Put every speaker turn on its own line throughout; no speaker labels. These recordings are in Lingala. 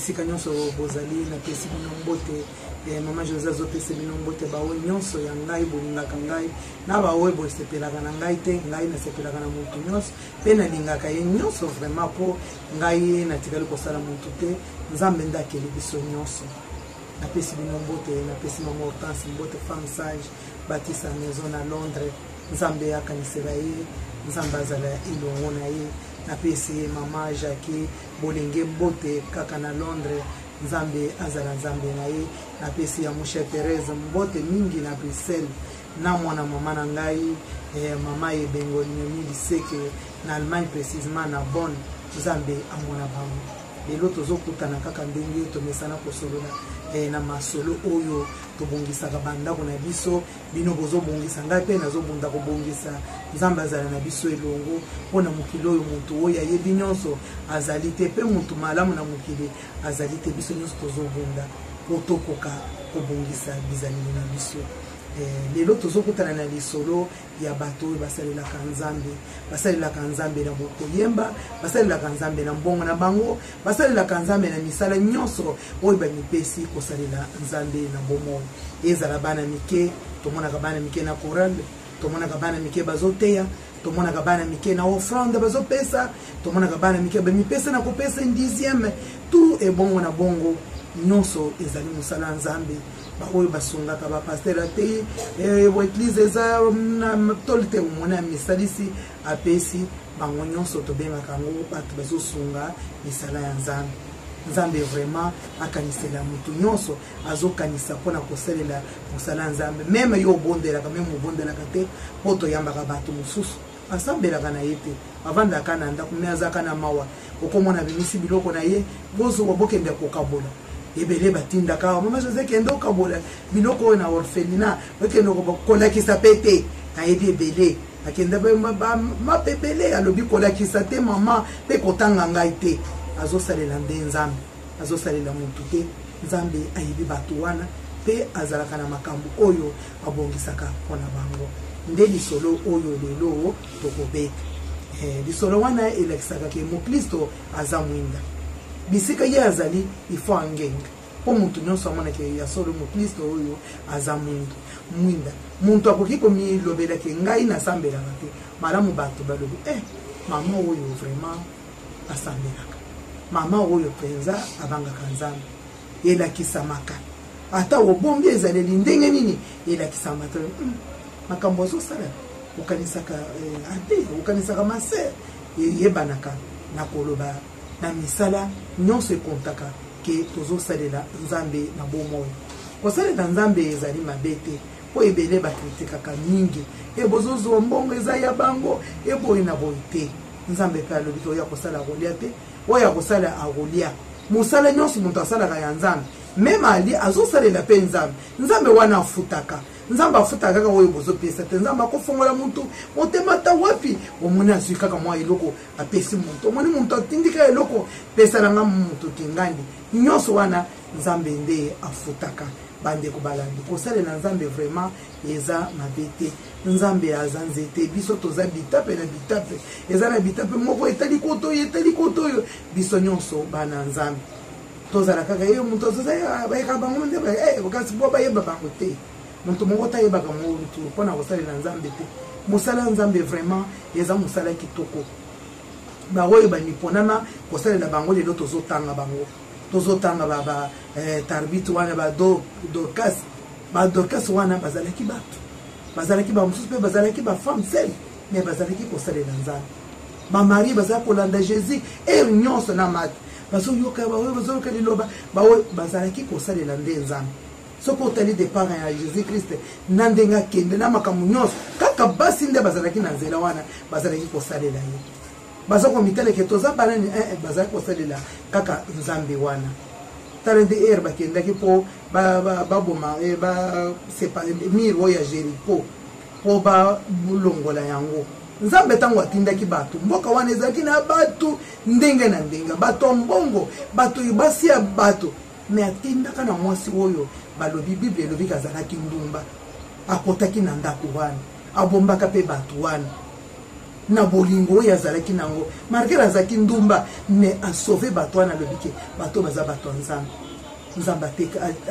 esika nyonso bozali na pesi bino mbote mama José azopesa bino mbote baoyo nyonso ya ngai bolingaka ngai na baoyo bosepelaka na ngai te ngai nasepelaka na mutu nyonso mpe nalingaka ye nyonso vraiment mpo ngai natikali kosala mutu te nzambe nde akeli biso nyonso napesi bino mbote napesi mama Hortense mbote femme sage batisa maison na Londres nzambe akanisela ye nzambe azala ilongo na ye napesi mama Jackie bolenge mbote kaka na Londres nzambe azala nzambe na ye napesi ya mushe Thérèse mbote mingi na Bruxelles na mwana mama na ngai mama Ebengo Nyomi Liseke na Allemagne précisément na Bonn nzambe amona bango lelo tozokutana kaka ndenge tomesana kosolola na masolo oyo tobongisaka bandako na biso bino bozobongisa ngai mpe nazobunda kobongisa nzambe azala na biso elongo mpona mokili oyo mutu oyo ayebi nyonso azali te mpe mutu malamu na mokili azali te biso nyonso tozobunda po tokoka kobongisa bizaleli na biso lelo tozokutana na lisolo ya bato oyo basalelaka nzambe na bokoyemba basalelaka nzambe na mbongo na bango basalelaka nzambe na misala nyonso oyo bamipesi kosalela nzambe na bomoi ezala bana mike tomonaka bana mike na chorale tomonaka bana mike bazoteya tomonaka bana mike na offrande bazopesa tomonaka bana mike bamipesa na kopesa 10e tout ebongo na bongo nyonso ezali mosala nzambe baoyo basungaka bapaster ate eglise eza na tolite omona misalisi apesi bango nyonso tobengaka yango bato bazosunga misala ya nzambe nzambe vraiment akanisela mutu nyonso azokanisa mpona kosalela mosala ya nzambe meme yo obondelaka meme obondelaka te mpo toyambaka bato mosusu asambelaka na ye te avandaka na ndako me azaka na mawa okomona bimisi biloko na ye bozoka bokende kokabola ebele batindaka mama José kende okabola biloko oyo na orphelinat okende kolakisa pe te nayebi ebele akende mapebele alobi kolakisa te mama mpe kotanga ngai te azosalela nde nzambe azosalela mutu te nzambe ayebi bato wana mpe azalaka na makambo oyo abongisaka mpona bango nde lisolo oyo lelo tokobeta lisolo wana elekisaka ke mokristo aza mwinda bisika ye azali ifo angenga po mutu nyonso amonake ya solo mokristo oyo aza mwinda muntu akoki komilobelake ngai nasambelaka te malamu bato balobi mama oyo vraiment asambelaka mama oyo mpenza abangaka nzambe elakisamaka ata obombi ezaleli ndenge nini elakisamaka makambo azosala okanisaka ade okanisaka maser yebanaka na koloba na misala nyonso ekontaka ke tozosalela nzambe na bomoi kosalela nzambe ezali mabe te po ebele bakritikaka mingi bozozwa mbongo eza ya bango eboyi na boyi te nzambe mpe alobi te oya kosala akolia te oya kosala akolia mosala nyonso moto asalaka ya nzambe meme ali azosalela mpe nzambe wana afutaka nzambe afutaka kaka oyo bozopesa te nzambe akofongola mutu motema ta wapi omoni azwi kaka mwa eloko apesi mutu omoni mutu atindika eloko pesalanga mutu kingandi nyonso wana nzambe nde afutaka bandeko balandi kosalela nzambe vraiment eza mabe te nzambe aza nzete biso toza bitape na bitape eza na bitape moko etali koto oyo biso nyonso bana nzambe tozala kaka ye mutu azoza bayeka bango nde kasi bo bayeba bango te mutu moko tayebaka mutu mpona kosalela nzambe te mosala nzambe vraiment eza mosala kitoko baoyo bamiponana kosalela bango lelo tozotanga bango tozotanga tarbit wana badorkas wana bazalaki bato bazalaki bamosusu mpe bazalaki bafemme sele me bazalaki kosalela nzambe bamari bazalaki kolanda jésus nyonso na mati bazoyoka baoyo bazoyoka liloba baoyo bazalaki kosalela nde nzambe soki otali départ ya jésus christ na ndenge akende na makambo nyonso kaka basi nde bazalaki na nzela wana bazalaki kosalela ye baza komiteleke toza banani bazalaki kosalela kaka nzambe wana tala nde bakendaki mpo baboma mire oyo ya jericho mpo balongola yango nzambe ntango atindaki bato mboka wana ezalaki na bato ndenge na ndenge bato mbongo bato basi ya bato me atindaka na mwasi oyo balobi bible elobi azalaki ndumba akotaki na ndako wana abombaka mpe bato wana na bolingo ya zalaki nango marquer azaki ndumba ne a sauver bato na lobike bato baza bato nzambe nzamba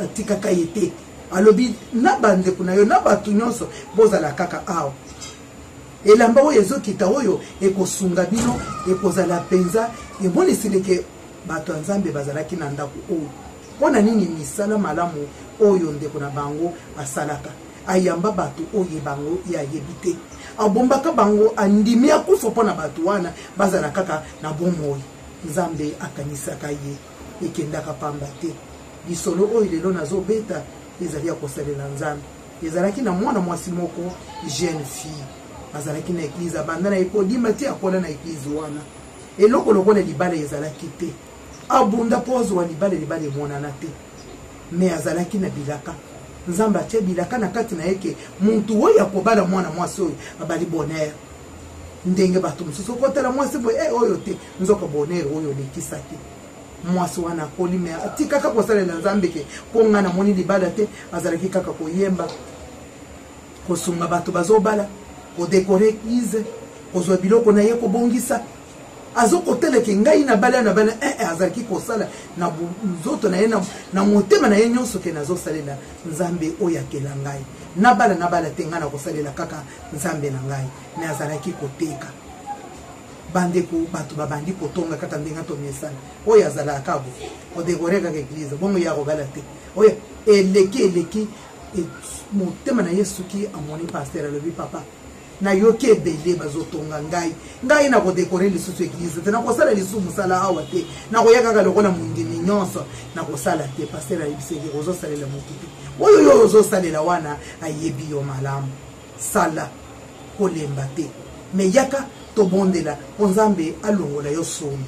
atika kayete alobi na bande kuna yo na bato nyonso bozala kaka awo elamba oyo ezokita oyo ekosunga bino ekozala penza emonisili bato ya nzambe bazalaki na ndako oyo mpona nini misala malamu oyo ndeko na bango asalaka ayamba bato oyo bango yayebi te abombaka bango andimi akufa mpona bato wana bazala kaka na bomoi nzambe akanisaka ye ekendaka pamba te lisolo oyo lelo nazobeta ezali ya kosalela nzambe ezalaki na mwana mwasi moko jeune fille azalaki na eglize abanda na ekodima te akola na eglize wana eloko lokola libala ezalaki te abunda mpo azwa libala emonana te me azalaki na bilaka nzambe atia bilaka na kati na yeke muntu oyo akobala mwana mwasi oyo abali bonheur ndenge bato mosusu okotala mwasi boye oyo te nzoka bonheur oyo olekisaki mwasi wana akoli me atikaka kosalela nzambe ke mpo nga namoni libala te azalaki kaka koyemba kosunga bato bazobala kodekore eglize kozwa biloko na ye kobongisa azokoteleke ngai na bala azalaki kosala na nzoto na ye na motema na ye nyonso ke nazosalela nzambe oyo akela ngai na bala te ngai na kosalela kaka nzambe na ngai me azalaki koteka bandeko bato babandi kotonga kaka ndenge tomesana oyo azalaka bo odekore kaka eglize bongo ya kobala te oyo eleki motema na ye soki amoni paster alobi papa na yoki ebele bazotonga ngai na kodekore lisusu eglize te na kosala lisusu mosala awa te na koya kaka lokola mondimi nyonso na kosala te paster ayebiseki ozosalela motu te oyo yo ozosalela wana ayebi yo malamu sala kolemba te me yaka tobondela mpo nzambe alongola yo somi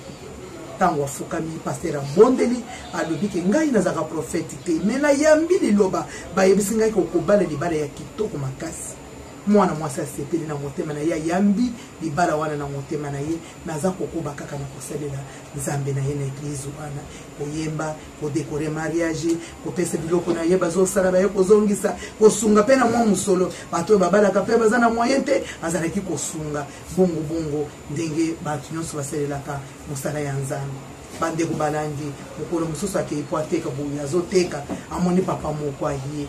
ntango afukami paster abondeli alobi ke ngai nazaka profete te me nayambi liloba bayebisi ngai kokobala libala ya kitoko makasi mwana mwasi asepeli na motema na ye ayambi libala wana na motema na ye naza kokoba kaka na kosalela nzambe na ye na eglize wana koyemba kodekore mariage kopesa biloko na ye bazosala baye kozongisa kosunga mpe na mwa mosolo bato oyo babalaka mpe baza na moyen te azalaki kosunga bongo ndenge bato nyonso basalelaka mosala ya nzambe bandeko balangi mokolo mosusu akei po ateka boye azoteka amoni papa moko aye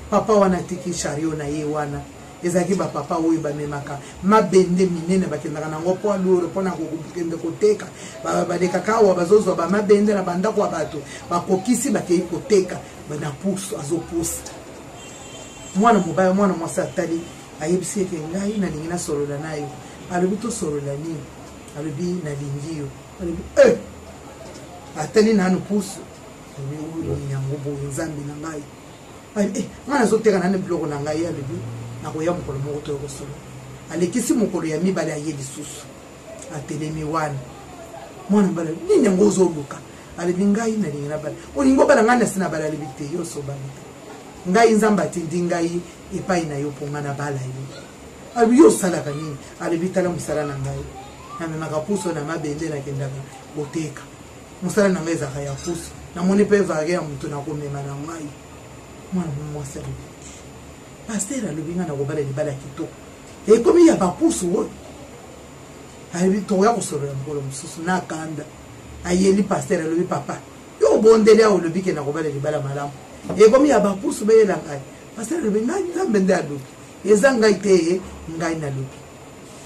papa wana atiki shario na ye wana ezaki bapapa oyo bamemaka mabende minene bakendaka nango po aluro mpona kokende koteka balekaka awa bazozwa bamabende na bandako ya bato bakokisi bakei koteka na pusu azopusa mwana mobaya mwana mwasi atali ayebisi ete ngai nalingi nasolola na yo alobi tosolola nini alobi nalingi yo alobi atali nanu pusu yango boye nzambe na ngai nga nazoteka nane biloko na ngai alobi nakoya mokolo moko to kosolo alekisi mokolo ya mibale aye lisusu atelemi wana mwana mbala nini yango ozoluka alebi ngai nalingi na bala olingi obala ngai nasi na bala alebi te yo sobala te ngai nzambe atindi ngai epai na yo mpo nga na bala yo alebi yo osalaka nini alebi tala mosala na ngai namemaka puso na mabende nakendaka koteka mosala na ngai ezaka ya puso namoni mpe vare ya moto nakomema na ngai mwana mwasi alobi paster alobi nga na kobala libala ya kitoko ekomi ya bapusu oyo alobi tokoya kosolola mokolo mosusu nakanda ayeli paster alobi papa yo obondeli awo olobi ke na kobala libala malamu ekomi ya bapusu beyela ngai paster alobi ngai nzambe nde alobi eza ngai te ngai nalobi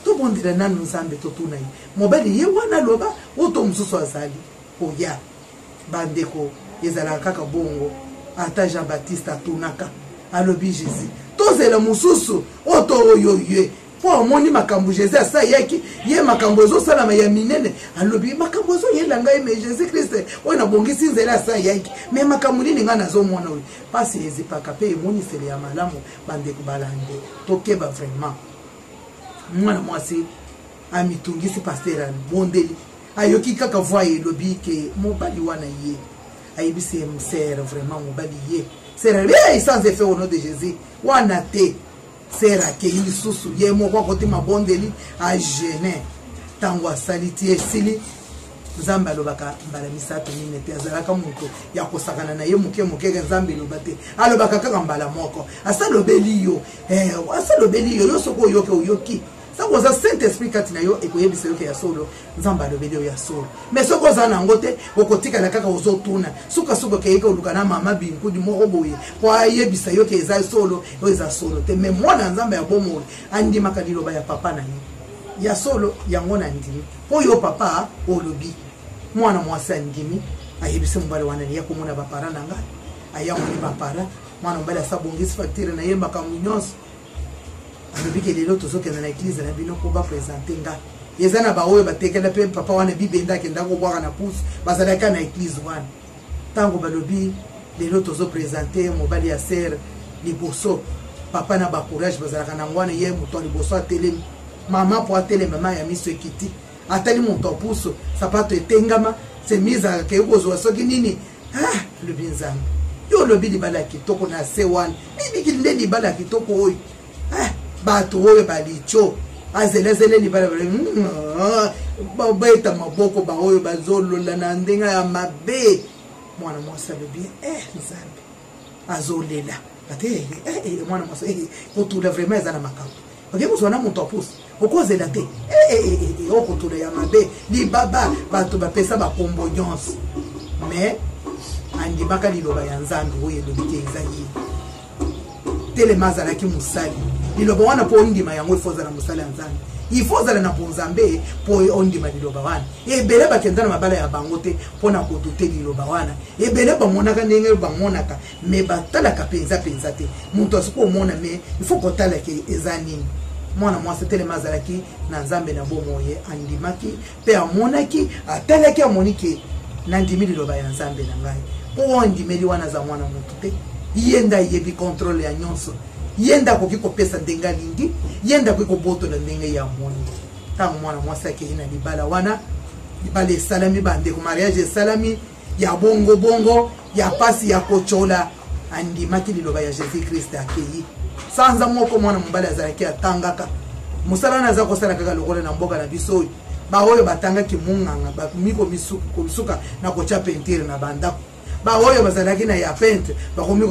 tobondela nanu nzambe totuna ye mobali ye wana aloba oto mosusu azali koya bandeko ezalaka kaka bongo ata Jean Baptiste atunaka alobi Jésus tozela mosusu oto oyo ye po amoni makambo Jésus asa yaki ye makambo ezosalama ya minene alobi makambo ezoyela ngai me Jésus Christ oyo nabongisi nzela asa yaki me makambo nini ngai nazomona oyo pasi ezipaka mpe emonisele ya malamu bandeko balande tokeba vraiment mwana mwasi amitungisi paster abondeli ayoki kaka voye elobi ke mobali wana ye ayebisi ye msere vraiment mobali ye sera rien sans effet au nom de Jésus wana te sera ke lisusu ye moko kote mabondeli a gêner tango asali ti esili nzambe alobaka mbala misato mine te azalaka moto ya kosakana na ye moke nzambe eloba te alobaka kaka mbala moko asalobeli yo yo soko oyoki oyoki sako soko za Saint Esprit katina yo ekoyebisa yo ke ya solo nzamba lobeli yo ya solo mais soko za na ngote okotika la kaka ozotuna suka ke eka olukana mama binkudi moko boye kwa yebisa yo ke za solo yo za solo te mais mwana nzamba ya bomo andi makadilo ba ya papa na yo ya solo yango na ndimi oyo papa olobi mwana mwasi ndimi ayebisa mbale wana ni yakomona ba para nanga ayamoni ba para mwana mbale asabongisi facture na yemba kamunyos abiki lelo tozokena na église na bino ko ba présenter nga yezana ba oyo batekela pe papa wana bibenda ke ndako bwaka na pousse bazalaka na église wana tango balobi lelo tozo présenter mobali ya ser liboso papa na ba courage bazalaka na ngwana ye muto liboso atelemi mama po atelemi mama ya miso ekiti atali muto pousse sapato etengama se miza ke ukozwa soki nini le binzam yo lobi libala kitoko na se wana bibiki nde libala kitoko oyo bato oyo balicho azelezele libala babeta maboko ba oyo bazolola na ndenga ya mabe mwana mwasi alobi nzambe azolela ate mwana mwasi kotula vraiment eza na makambo oke kozwana moto apusi okozela te okotula ya mabe libaba bato bapesa bakombo nyonso mais andimaka liloba ya nzambe oyo elobi ke eza ye telema azalaki mosali liloba wana po ondima yango ifozala mosali ya nzambe ifozala na ponzambe po ondima liloba wana ebele bakenda na mabala ya bango te mpona kodute liloba wana ebele bamonaka ndenge bamonaka me batalaka penza te moto asiko omona me ifo kotala ke eza nini mwana mwasi telema azalaki na nzambe na bomo ye andimaki mpe amonaki atalaki amonike nandimi liloba ya nzambe na ngai po ondimeli wana za mwana motu te yenda yebi contrôle ya nyonso yenda koki kopesa ndenga lingi yenda koki kobotola ndenge ya moni tango mwana mwasi akei na libala wana libala esalami bandeko mariage esalami ya bongo ya pasi ya kochola andimaki liloba ya Jésus Christ akei sanza moko mwana mobali azalaki atangaka mosala wana aza kosala kaka lokola na mboka na biso oyo baoyo batangaki munganga bakomiko misuka na kotia peinture na bandako baoyo bazalaki na ya pente bakomi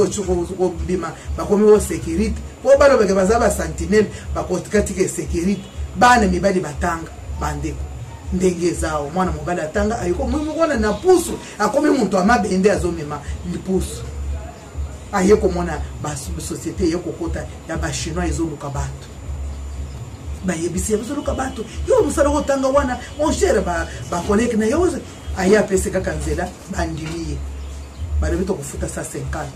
kobima bakomi ko sécurité po balobeke baza ba sentinelle bakotikatike sécurité bana mibali batanga bandeko ndenge zao mwana mobali atanga ayiko mwana na pusu akomi muntu amabende azomema lipusu ayeko mona ba société yeko kota ya ba chinois ezoluka bato bayebisi ezoluka bato yo musala kotanga wana mon cher ba connect na yo aya pese kaka nzela bandimiye balobi to kufuta 150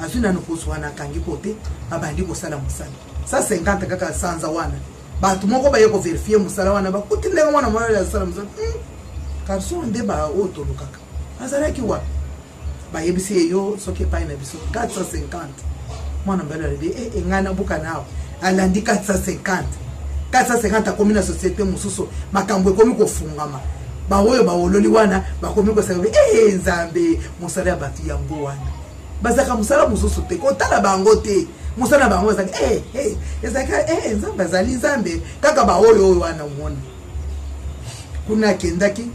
azuna nukusu wana kangi kote babandi kosala musala 150 kaka sanza wana bato moko bayeko verifier musala wana bakutile mwana mwana ya sala musala karso nde ba otolo kaka azalaki wa bayebisi yo soki pa na biso 450 mwana mbele alobi ngana buka nao alandi 450 akomi na société mususu makambo ekomi kofungama baoyo baololi wana bakomi kosala nzambe musala ya batu yango wana bazaka musala mususu te kotala bango te musala bango bazaka ezaka nzambe azali nzambe kaka baoyo wana umona kuna kendaki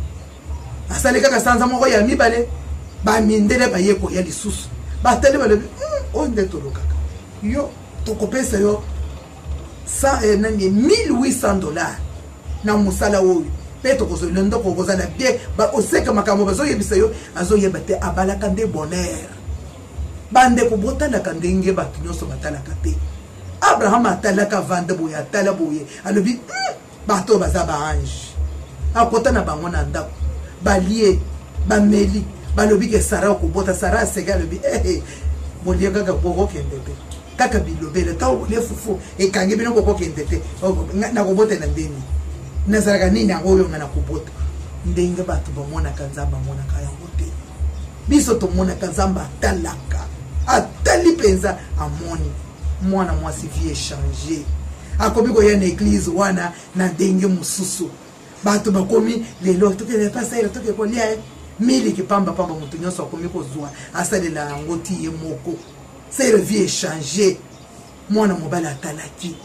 asali kaka sanza moko ya mibale bamindele bayeko ya lisusu batali balobi onde tolokaka yo tokopesa yo $1800 na musala oyo peto kozolondo kokozala bien ba oseka makambo bazoyebisa yo azoyeba te abalaka nde bonheur bande kobotalaka ndenge bato nyonso batalaka te Abraham atalaka vande boye atala boye alobi bato baza ba ange akota na bango na ndako balie bameli balobi ke Sara okobota Sara aseka alobi bolie kaka bokokende te kaka bilobele ta olie fufu ekangi bino bokokende te nakobota na ndeni nazalaka nini yango oyo nga na kobota ndenge bato bamonaka nzambe amonaka yango te biso tomonaka nzambe atalaka atali mpenza amoni mwana mwasi vie échanger akomi koya na église wana na ndenge mosusu bato bakomi lelo tokele pasaire toke kolia miliki pamba moto nyonso akomi kozwa asalela yango ti ye moko saire vie échanger mwana mobali atalaki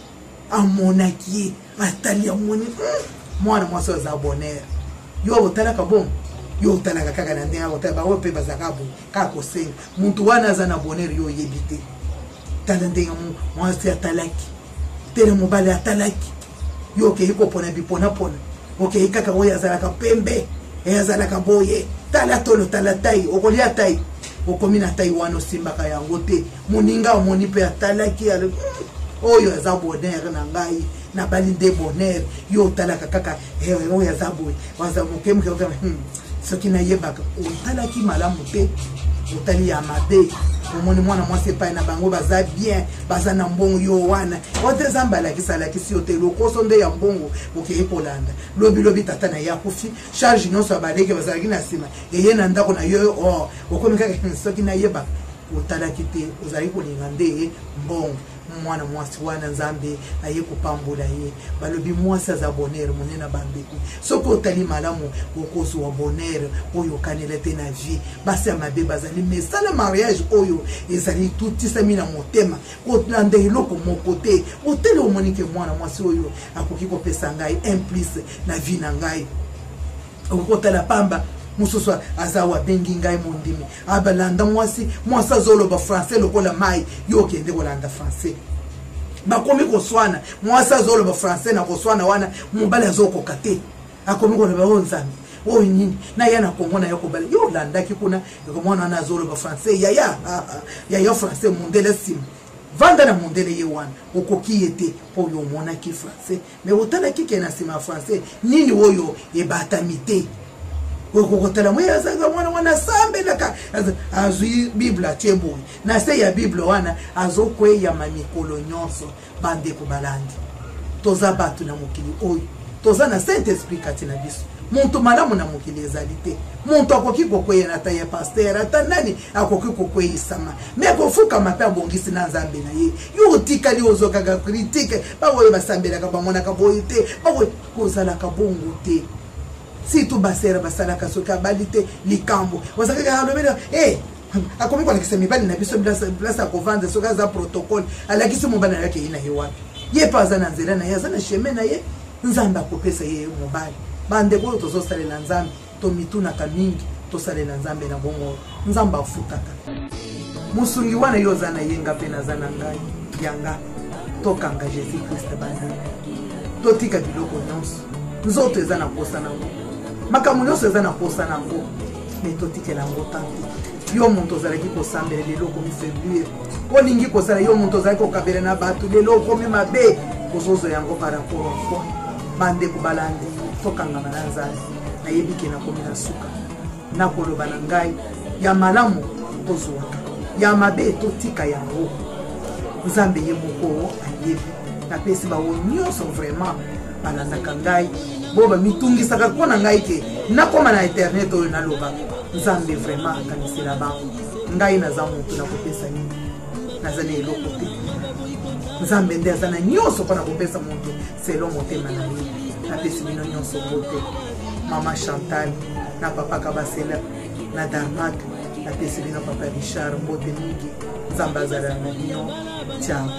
amonaki atali amoni mwana mwasi aza bonheur yo otalaka bon yo otalaka kaka na ndenge otala bawo mpe bazaka bo kaka kosenga muntu wana aza na bonheur yo oyebi te tala ndenge mwasi atalaki tele mobali atalaki yo okei kopona biponapona okei kaka oyo azalaka pembe azalaka boye tala tolo tala tai okolia tai okomi na tai wana osimbaka yango te moninga omoni mpe atalaki oyo aza bonheur na ngai na bali nde bonheur yo otalaka kaka oyo aza boye waza mokemoke soki nayebaka otalaki malamu te otali ya mabe omoni mwana mwasi epai na bango baza bien baza na mbongo yo wana ote zamba alakisi yo te lokoso nde ya mbongo okei kolanda lobi tata na ye akufi charge nyonso ya baleke bazalaki na nsima eye na ndako na yo okomi kaka soki nayebaka otalaki te ozali kolinga nde mbongo mwana mwasi wana nzambe aye kopambola ye balobi mwasi aza bonheur monene bandeko soki otali malamu okozwa bonheur oyo okanela te na vie basi ya mabe bazali mesala mariage oyo ezali tutisami na motema kolanda eloko moko te otele omonike mwana mwasi oyo akoki kopesa ngai un plus na vie na ngai okotala pamba mususu azawa bengi ngai mondimi abalanda mwasi azoloba français lokola mai yo okende kolanda français bakomi koswana mwasi azoloba français na koswana wana mobali azokoka te akomi koloba oyo nzambe oyo nini na ye na kongo na ye kobala yo olandaki kuna mwana wana azoloba français yaya français mondele nsima vanda na mondele ye wana okoki ye te mpo oyo omonaki français mais otalaki ke na nsima ya français nini oyo ebatami te okokotala mwe azanga mwana sambelaka azwi bible atie boye na se ya bible wana azokweyama mikolo nyonso bandeko balandi toza bato na mokili oyo toza na saint esprit kati na biso muntu malamu na mokili ezali te muntu akoki kokweyana ata ya paster ata nani akoki kokweyisama me kofukama mpe abongisi na nzambe na ye yo otikali ozokaka kritike baboye basambelaka bamonaka boye te baboye kozalaka bongo te si tu basera basalaka soki abali te likambo ozakaka alobela akomi kolakisa mibali na biso place akovanda soki aza protocole alakisi mobali na yake ye na ye wapi ye mpe aza na nzela na ye aza na chemin na ye nzambe akopesa ye mobali bandeko oyo tozosalela nzambe tomitunaka mingi tosalela nzambe na bongo nzambe afutaka mosungi wana yo oza na ye nga mpe naza na ngai yanga tokanga jésus christ bana totika biloko nyonso nzoto eza na posa nango makambo nyonso eza na posa nango me totikela yango tante yo moto ozalaki kosambela lelo okomi faiblure olingi kosala yo moto ozalaki kokabela na bato lelo okomi mabe kozozwa yango par rapport au foi bandeko balandi tokangama na nzambe nayebi ke nakomi na suka nakoloba na ngai ya malamu tozwaka ya mabe totika yango nzambe ye moko ayebi napesi bango nyonso vraiment balandaka ngai bo bamitungisaka mpona ngai ke nakoma na internet oyo nalobaka nzambe vraiment akanisela bango ngai naza motu na kopesa nini naza na eloko te nzambe nde aza na nyonso mpona kopesa motu selo motema na ye napesi bino nyonso bote mama Chantal na papa Kabasela na Darmak napesi bino papa Richard mbote mingi nzambe azala na bino ciao